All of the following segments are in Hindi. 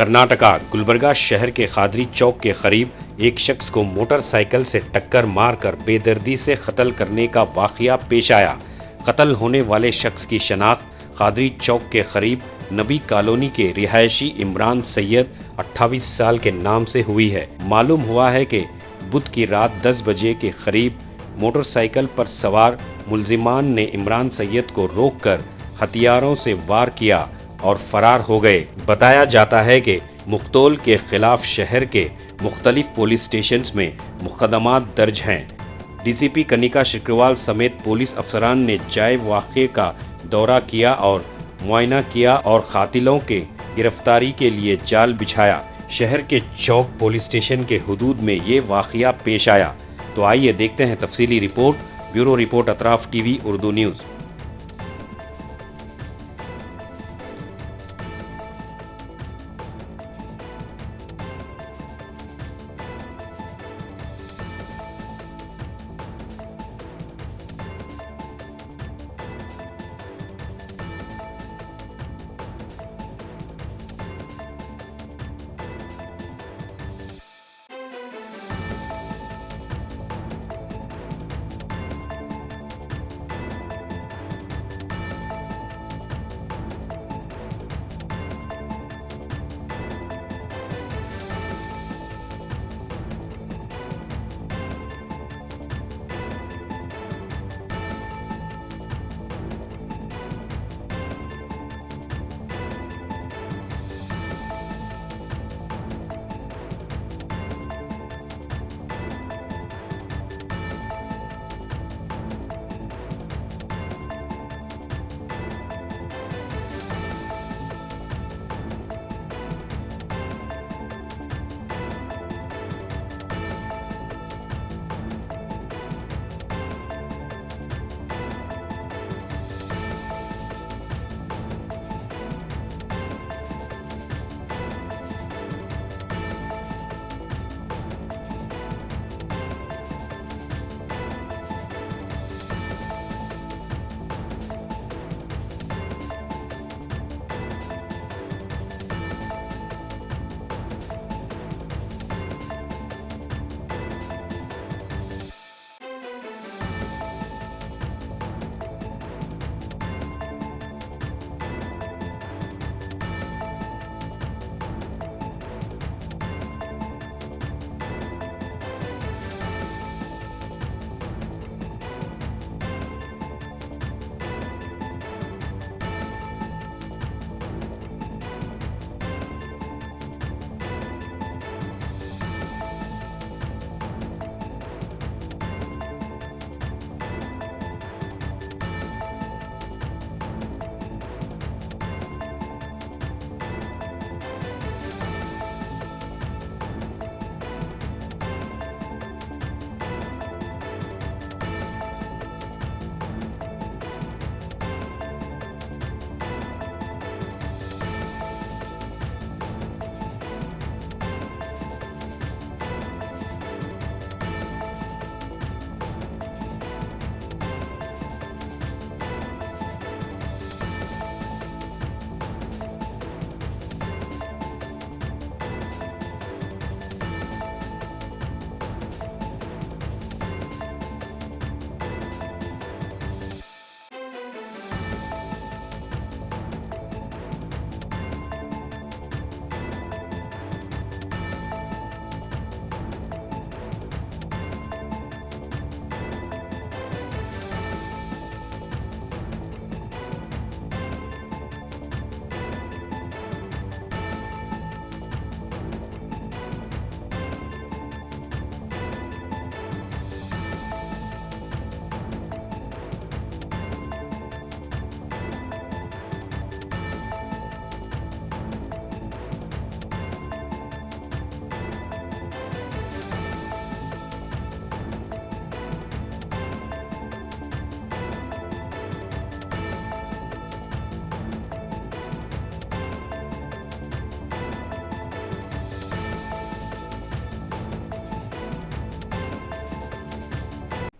कर्नाटका गुलबर्गा शहर के खादरी चौक के करीब एक शख्स को मोटरसाइकिल से टक्कर मारकर बेदर्दी से कत्ल करने का वाकया पेश आया। कत्ल होने वाले शख्स की शनाख्त खादरी चौक के करीब नबी कॉलोनी के रिहायशी इमरान सैयद 28 साल के नाम से हुई है। मालूम हुआ है कि बुध की रात 10 बजे के करीब मोटरसाइकिल पर सवार मुलजिमान ने इमरान सैयद को रोककर हथियारों से वार किया और फरार हो गए। बताया जाता है कि मुख्तोल के खिलाफ शहर के मुख्तलिफ पुलिस स्टेशंस में मुकदमात दर्ज हैं। डीसीपी कनिका शिकरवाल समेत पुलिस अफसरान ने जाए वाक़े का दौरा किया और मुआयना किया और कातिलों के गिरफ्तारी के लिए जाल बिछाया। शहर के चौक पुलिस स्टेशन के हुदूद में ये वाक़या पेश आया। तो आइए देखते हैं तफसीली report. Bureau report Atraf TV Urdu news.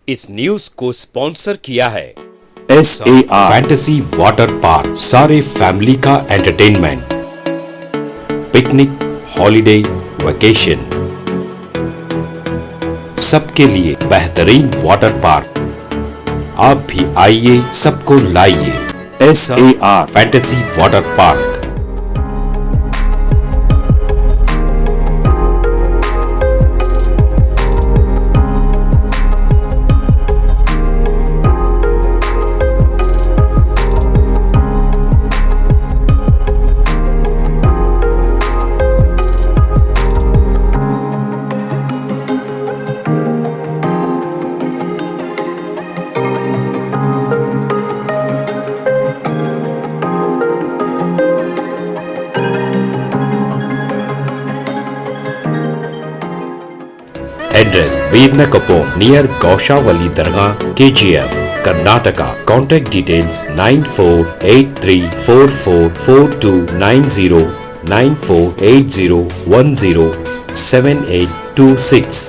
इस न्यूज को स्पॉन्सर किया है SAR फैंटेसी वाटर पार्क, सारे फैमिली का एंटरटेनमेंट। पिकनिक, हॉलिडे, वेकेशन, सबके लिए बेहतरीन वाटर पार्क। आप भी आइए, सबको लाइए। SAR fantasy water park. Address Veernakapom near Gaushavali Dargah, KGF, Karnataka. Contact details 9483444290 9480107826.